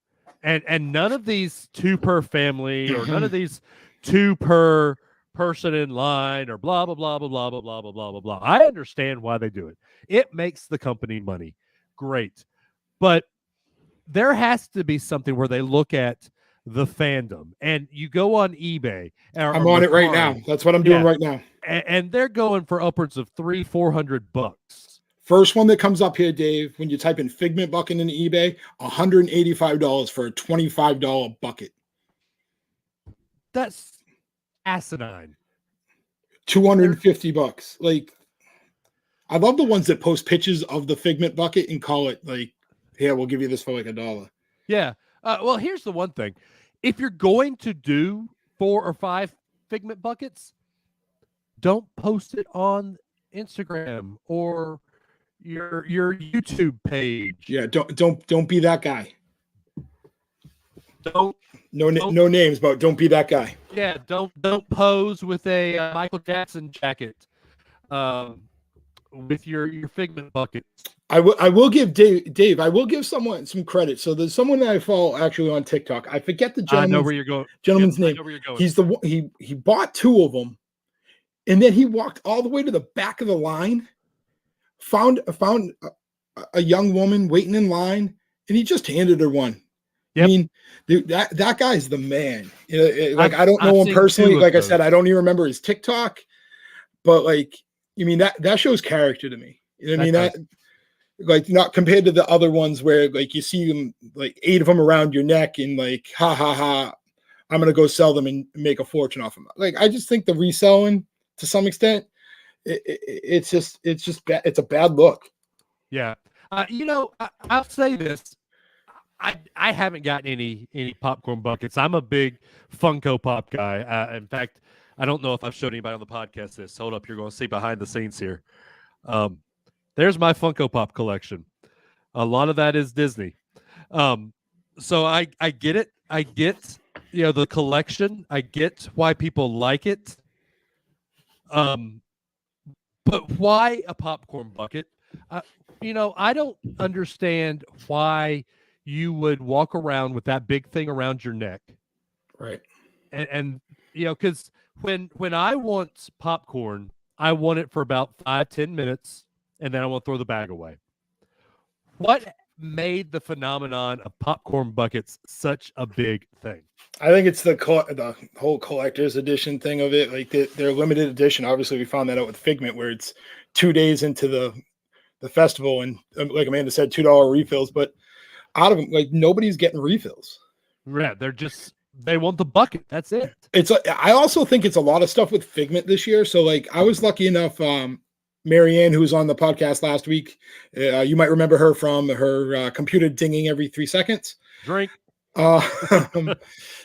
and none of these 2 per family, or none of these 2 per person in line, or blah blah blah blah blah blah blah blah blah blah. I understand why they do it. It makes the company money. Great. But there has to be something where they look at the fandom, and you go on eBay. I'm on it right now. That's what I'm doing right now. And they're going for upwards of $300-400. First one that comes up here, Dave, when you type in figment bucket into eBay, $185 for a $25 bucket. That's asinine. $250. Like, I love the ones that post pictures of the figment bucket and call it like, "Yeah, we'll give you this for like $1." Yeah. Well, here's the one thing: if you're going to do 4 or 5 figment buckets, don't post it on Instagram or your YouTube page. Yeah, don't be that guy. Don't no names, but don't be that guy. Yeah, don't pose with a Michael Jackson jacket with your figment bucket. I will give Dave. I will give someone some credit. So there's someone that I follow actually on TikTok. I forget the gentleman's, I know where you're going. Gentleman's name. I know where you're going. He bought 2 of them, and then he walked all the way to the back of the line, found a young woman waiting in line, and he just handed her one. Yep. I mean, dude, that guy's the man. Like, I don't know him personally. Like I said, I don't even remember his TikTok, but like, I mean, that shows character to me. You know what I mean? That, like, not compared to the other ones where like you see them, like 8 of them around your neck and like, ha ha ha, I'm gonna go sell them and make a fortune off them. Like, I just think the reselling to some extent, it's just bad. It's a bad look. Yeah. I'll say this. I haven't gotten any popcorn buckets. I'm a big Funko Pop guy. In fact, I don't know if I've showed anybody on the podcast this. Hold up, you're going to see behind the scenes here. There's my Funko Pop collection. A lot of that is Disney. So I get it. I get the collection. I get why people like it. But why a popcorn bucket? I don't understand why you would walk around with that big thing around your neck. Right. And because when I want popcorn, I want it for about 5-10 minutes, and then I want to throw the bag away. What made the phenomenon of popcorn buckets such a big thing? I think it's the whole collector's edition thing of it. Like, their limited edition. Obviously, we found that out with Figment, where it's 2 days into the festival, and like Amanda said, $2 refills. But out of them, like, nobody's getting refills. Yeah, they want the bucket. That's it. I also think it's a lot of stuff with Figment this year. So like, I was lucky enough, Marianne, who was on the podcast last week, you might remember her from her computer dinging every 3 seconds. Drink.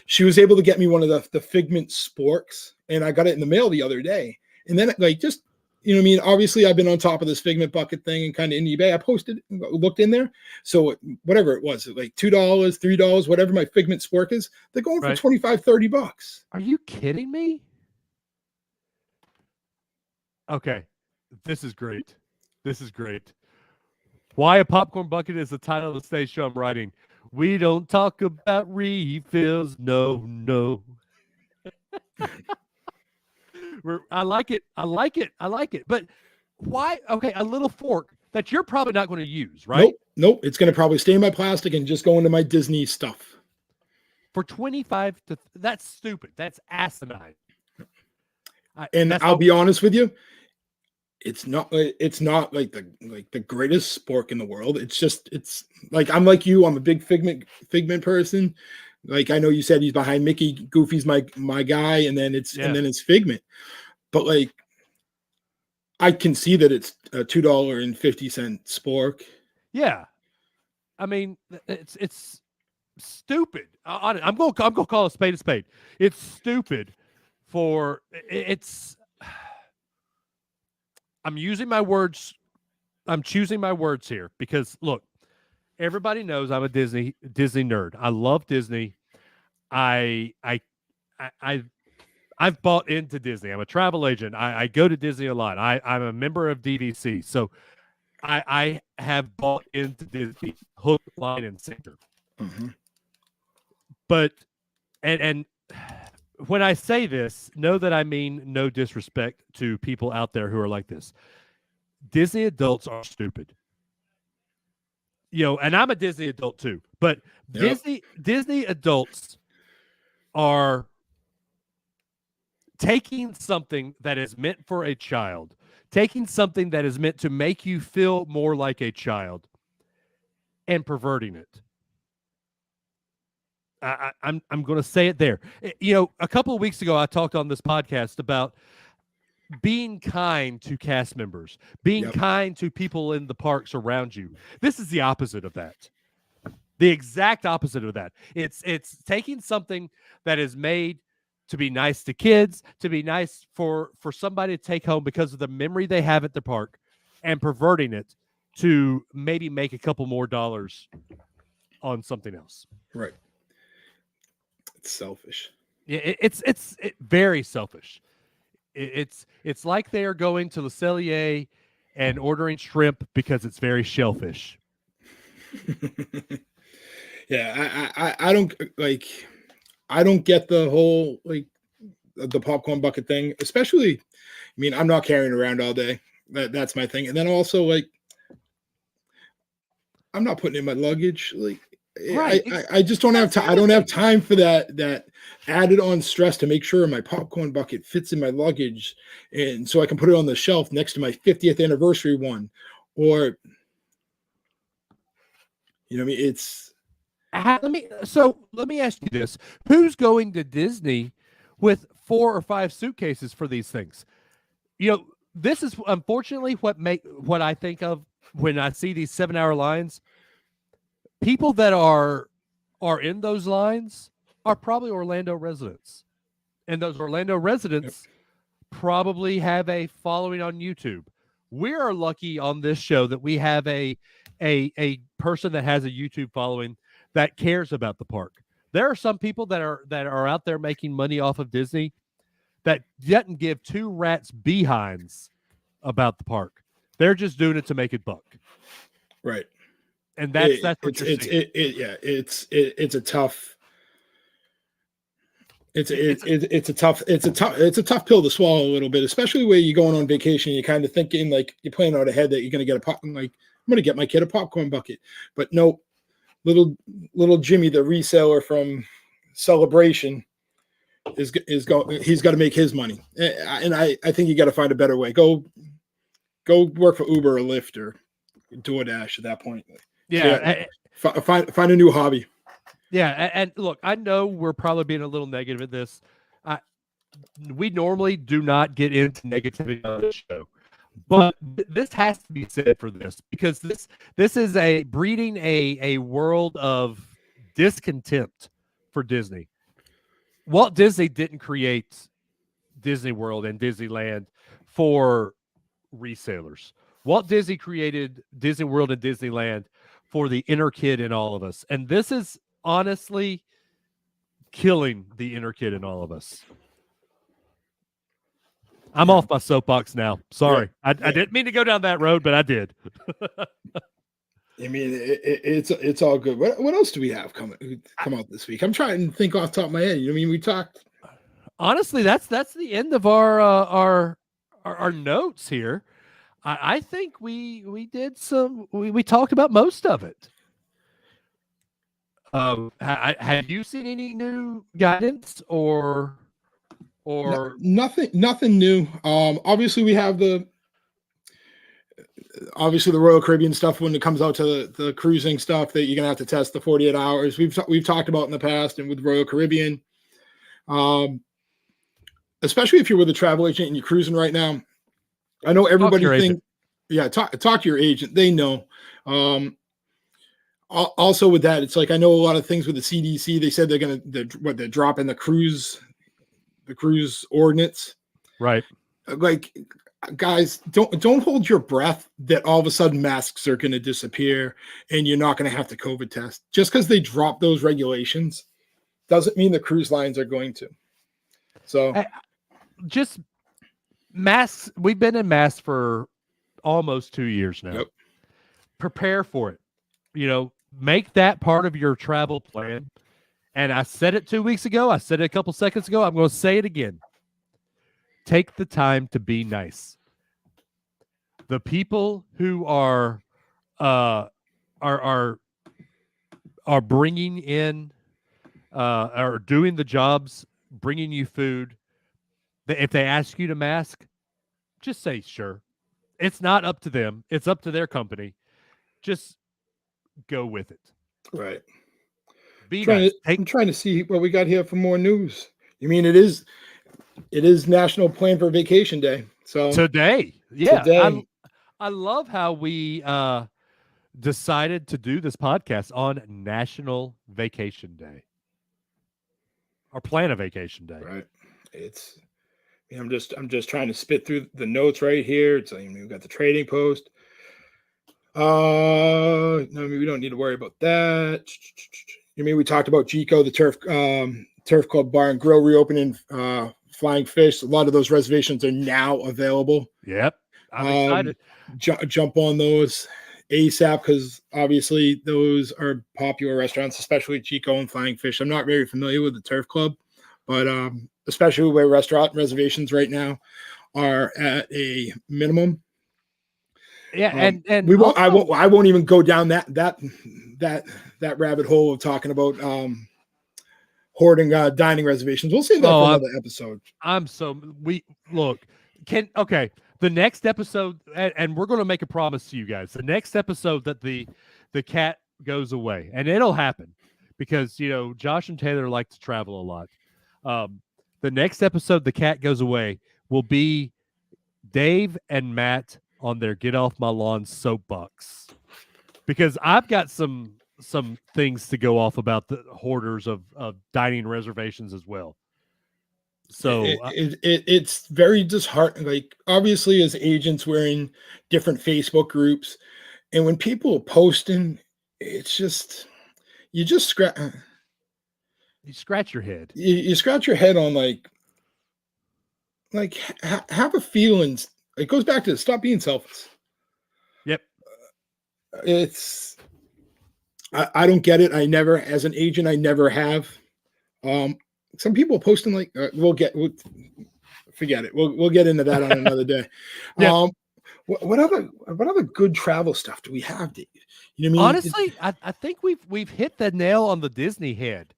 She was able to get me one of the Figment sporks, and I got it in the mail the other day. And then, like, just, you know what I mean? Obviously, I've been on top of this Figment bucket thing and kind of in eBay. I looked in there. So whatever it was, like $2, $3, whatever my Figment spork is, they're going for $25-30. Are you kidding me? Okay. This is great. Why a popcorn bucket is the title of the stage show I'm writing. We don't talk about refills. No. I like it. But why? Okay, a little fork that you're probably not going to use, right? Nope. It's going to probably stay in my plastic and just go into my Disney stuff. For $25 that's stupid. That's asinine. And I'll be honest with you, it's not like the greatest spork in the world. It's like, I'm like you. I'm a big Figment person. Like, I know you said he's behind Mickey. Goofy's my guy, and then it's Figment. But like, I can see that it's a $2.50 spork. Yeah, I mean, it's stupid. I'm going to call a spade a spade. It's stupid. I'm using my words. I'm choosing my words here because look, everybody knows I'm a Disney nerd. I love Disney. I've bought into Disney. I'm a travel agent. I go to Disney a lot. I'm a member of DVC. So I have bought into Disney hook, line, and sinker. Mm-hmm. But and when I say this, know that I mean no disrespect to people out there who are like this. Disney adults are stupid. and I'm a Disney adult too, but Disney adults are taking something that is meant for a child, taking something that is meant to make you feel more like a child, and perverting it. I'm going to say it there. A couple of weeks ago, I talked on this podcast about being kind to cast members, being kind to people in the parks around you. This is the opposite of that. The exact opposite of that. It's taking something that is made to be nice to kids, to be nice for somebody to take home because of the memory they have at the park, and perverting it to maybe make a couple more dollars on something else. Right. It's selfish. Yeah, it's very selfish. It's like they are going to Le Cellier and ordering shrimp because it's very shellfish. Yeah, I don't get the whole the popcorn bucket thing, especially. I mean, I'm not carrying around all day. That's my thing. And then also I'm not putting in my luggage. Right. I just don't have time. I don't have time for that added on stress to make sure my popcorn bucket fits in my luggage, and so I can put it on the shelf next to my 50th anniversary one, or I mean, it's. Let me ask you this: who's going to Disney with 4 or 5 suitcases for these things? This is unfortunately what I think of when I see these 7-hour lines. People that are in those lines are probably Orlando residents, and those Orlando residents probably have a following on YouTube. We are lucky on this show that we have a person that has a YouTube following that cares about the park. There are some people that are out there making money off of Disney that doesn't give 2 rats behinds about the park. They're just doing it to make it buck. Right. And that's what you're seeing. It's a tough pill to swallow a little bit, especially where you're going on vacation. You're kind of thinking you're planning out ahead that you're going to get I'm going to get my kid a popcorn bucket, but no, little Jimmy, the reseller from Celebration, he's got to make his money, and I think you got to find a better way. Go work for Uber or Lyft or DoorDash at that point. Yeah. Find a new hobby. Yeah, and look, I know we're probably being a little negative at this. We normally do not get into negativity on this show, but this has to be said for this, because this is breeding a world of discontent for Disney. Walt Disney didn't create Disney World and Disneyland for resellers. Walt Disney created Disney World and Disneyland for the inner kid in all of us. And this is honestly killing the inner kid in all of us. I'm off my soapbox now. Sorry. I didn't mean to go down that road, but I did. I mean, it's all good. What else do we have come out this week? I'm trying to think off the top of my head. I mean, we talked. Honestly, that's the end of our notes here. I think we did we talked about most of it. Have you seen any new guidance or nothing new? Obviously we have the Royal Caribbean stuff when it comes out to the cruising stuff that you're gonna have to test the 48 hours. We've talked about in the past, and with Royal Caribbean, especially if you're with a travel agent and you're cruising right now. I know everybody thinks, talk to your agent. They know. Also with that, it's like, I know a lot of things with the CDC. They said they're dropping the cruise ordinance. Right. Guys, don't hold your breath that all of a sudden masks are going to disappear and you're not going to have to COVID test. Just because they drop those regulations doesn't mean the cruise lines are going to. So just masks. We've been in masks for almost 2 years now. Yep. Prepare for it. Make that part of your travel plan. And I said it 2 weeks ago. I said it a couple seconds ago. I'm going to say it again. Take the time to be nice. The people who are are bringing in are doing the jobs, bringing you food. If they ask you to mask, just say sure. It's not up to them. It's up to their company. Just go with it. Right. Be nice. I'm trying to see what we got here for more news. You mean it is National Plan for Vacation Day. So today. Yeah. Today. I love how we decided to do this podcast on National Vacation Day. Or plan a vacation day. Right. I'm just trying to spit through the notes right here. So we've got the trading post. No, we don't need to worry about that. We talked about Chico, the Turf Club Bar and Grill reopening, Flying Fish. A lot of those reservations are now available. Yep. I'm excited. Jump on those ASAP because obviously those are popular restaurants, especially Chico and Flying Fish. I'm not very familiar with the Turf Club, but especially where restaurant reservations right now are at a minimum. Yeah, and we won't. Also, I won't even go down that rabbit hole of talking about hoarding dining reservations. We'll save that for another episode. The next episode, and we're going to make a promise to you guys. The next episode that the cat goes away, and it'll happen because Josh and Taylor like to travel a lot. The next episode, the cat goes away, will be Dave and Matt on their Get Off My Lawn soapbox, because I've got some things to go off about the hoarders of dining reservations as well. So it's very disheartening. Like, obviously, as agents, we're in different Facebook groups, and when people are posting, it's just you scratch your head. You scratch your head on have a feeling. It goes back to stop being selfish. Yep. I don't get it. As an agent, I never have. Some people posting forget it. We'll get into that on another day. Yep. What other good travel stuff do we have, Dave? You know what I mean? Honestly, I think we've hit the nail on the Disney head.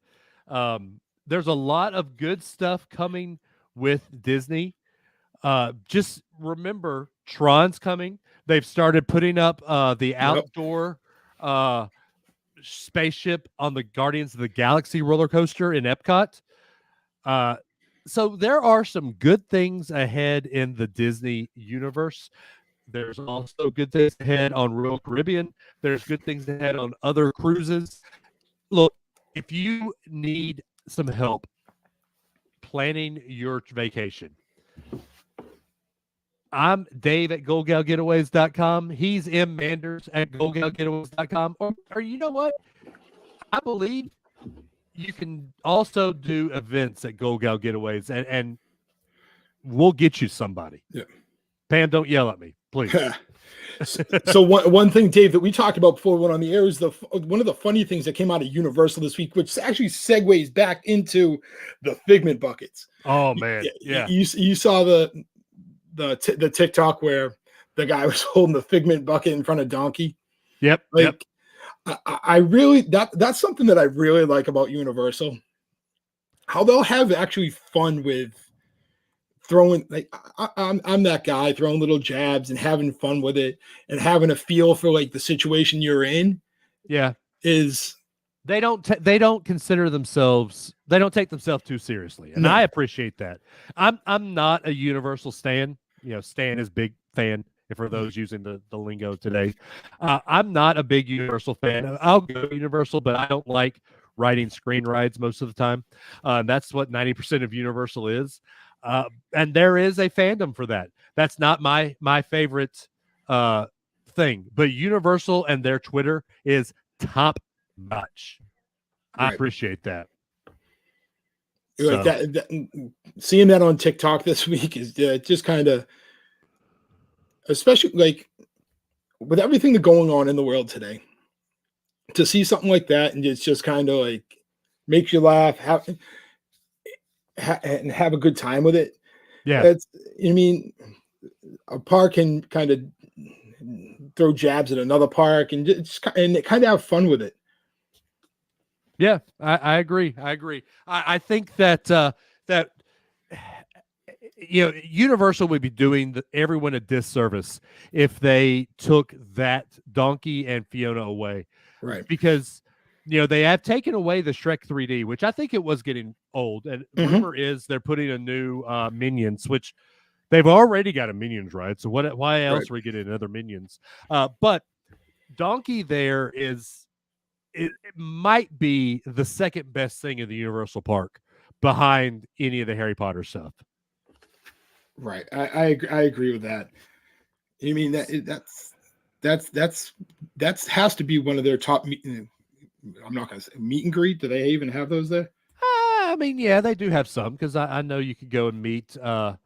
There's a lot of good stuff coming with Disney. Just remember, Tron's coming. They've started putting up the outdoor spaceship on the Guardians of the Galaxy roller coaster in Epcot. So there are some good things ahead in the Disney universe. There's also good things ahead on Royal Caribbean. There's good things ahead on other cruises. Look, if you need some help planning your vacation, I'm Dave at GoldgellGetaways.com. He's M. Manders at GoldgellGetaways.com. Or you know what? I believe you can also do events at Goldgell Getaways, and we'll get you somebody. Yeah. Pam, don't yell at me, please. So one thing, Dave, that we talked about before we went on the air is one of the funny things that came out of Universal this week, which actually segues back into the figment buckets. Oh man, yeah. You saw the TikTok where the guy was holding the figment bucket in front of Donkey. Yep. Yep. I really that's something that I really like about Universal. How they'll have actually fun with throwing, I'm that guy throwing little jabs and having fun with it and having a feel for the situation you're in. Yeah. They don't consider themselves, they don't take themselves too seriously. And I appreciate that. I'm not a Universal stan. Stan is big fan, for those using the lingo today. I'm not a big Universal fan. I'll go Universal, but I don't like riding screen rides most of the time. That's what 90% of Universal is. And there is a fandom for that. That's not my favorite thing. But Universal and their Twitter is top notch. I appreciate that. Seeing that on TikTok this week is just kind of, especially with everything that's going on in the world today, to see something like that and it's just kind of makes you laugh, and have a good time with it. Yeah, a park can kind of throw jabs at another park and kind of have fun with it. Yeah, I agree. I think that Universal would be doing everyone a disservice if they took that Donkey and Fiona away. Right. Because, they have taken away the Shrek 3D, which I think it was getting old. And rumor is they're putting a new Minions, which they've already got a Minions, right? So why else are we getting another Minions? But Donkey there it might be the second best thing in the Universal Park behind any of the Harry Potter stuff. Right. I agree with that. I mean, that's has to be one of their top. I'm not going to say meet and greet. Do they even have those there? I mean, yeah, they do have some, because I know you could go and meet the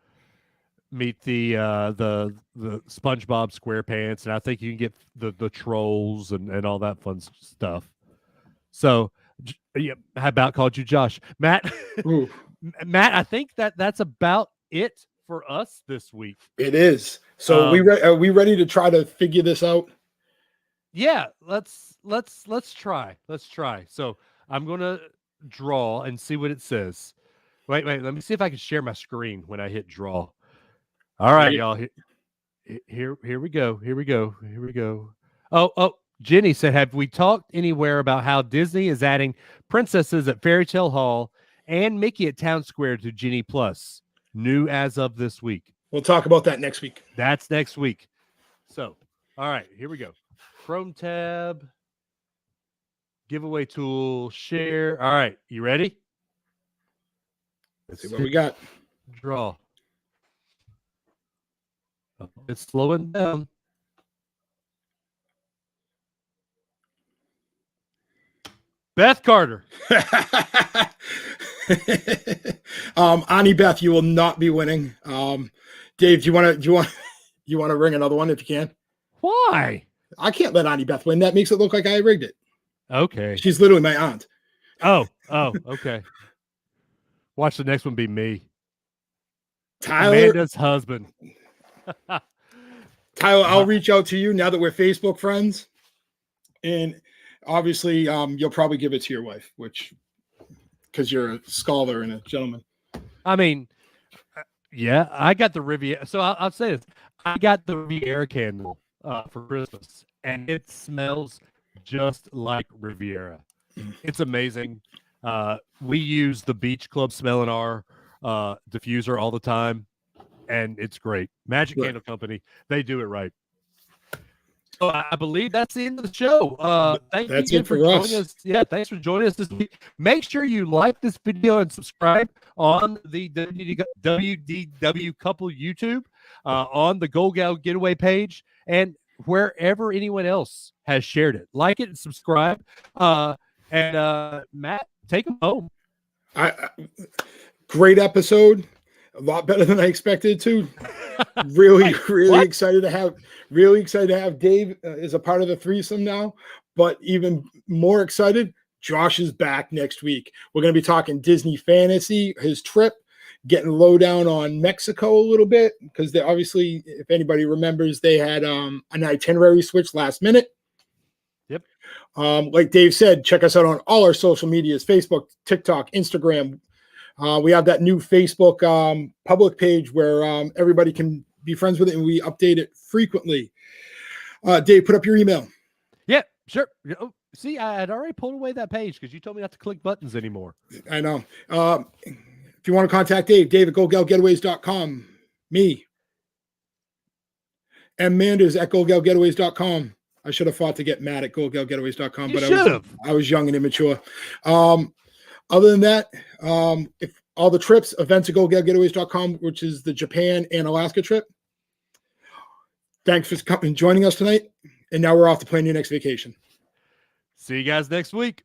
SpongeBob SquarePants, and I think you can get the trolls and all that fun stuff. So, yeah, how about called you Josh, Matt? Matt, I think that's about it for us this week. It is. So are we ready to try to figure this out? Yeah, let's try. Let's try. So I'm gonna draw and see what it says. Wait. Let me see if I can share my screen when I hit draw. All right, y'all. Here we go. Oh. Jenny said, have we talked anywhere about how Disney is adding princesses at Fairy Tale Hall and Mickey at Town Square to Genie Plus? New as of this week. We'll talk about that next week. That's next week. So, all right, here we go. Chrome tab, giveaway tool, share. All right, you ready? Let's see what we got. Draw. Oh, it's slowing down. Beth Carter. Ani Beth, you will not be winning. Dave, do you want to ring another one if you can? Why? I can't let Ani Beth win. That makes it look like I rigged it. Okay. She's literally my aunt. Oh, okay. Watch the next one be me. Tyler. Amanda's husband. Tyler, I'll reach out to you now that we're Facebook friends. And obviously, you'll probably give it to your wife, because you're a scholar and a gentleman. I mean, yeah, I got the Riviera. So I'll say this. I got the Riviera candle for Christmas, and it smells just like Riviera. It's amazing. We use the Beach Club smell in our diffuser all the time, and it's great. Magic Candle Company, they do it right. So I believe that's the end of the show. Thank you again for joining us. Yeah, thanks for joining us this week. Make sure you like this video and subscribe on the WDW Couple YouTube, on the Goldgell Getaway page, and wherever anyone else has shared it. Like it and subscribe. And Matt, take them home. Great episode. A lot better than I expected to. Really excited to have Dave as a part of the threesome now. But even more excited, Josh is back next week. We're going to be talking Disney Fantasy, his trip, getting low down on Mexico a little bit, because they obviously, if anybody remembers, they had an itinerary switch last minute. Yep. Like Dave said, check us out on all our social medias: Facebook, TikTok, Instagram. We have that new Facebook public page where everybody can be friends with it, and we update it frequently. Dave, put up your email. Yeah, sure. Oh, see, I had already pulled away that page because you told me not to click buttons anymore. I know. If you want to contact Dave at goldgellgetaways.com. Me. And Amanda's at goldgellgetaways.com. I should have fought to get mad at goldgellgetaways.com, but I was young and immature. Other than that, if all the trips, events at goldgellgetaways.com, which is the Japan and Alaska trip. Thanks for joining us tonight. And now we're off to plan your next vacation. See you guys next week.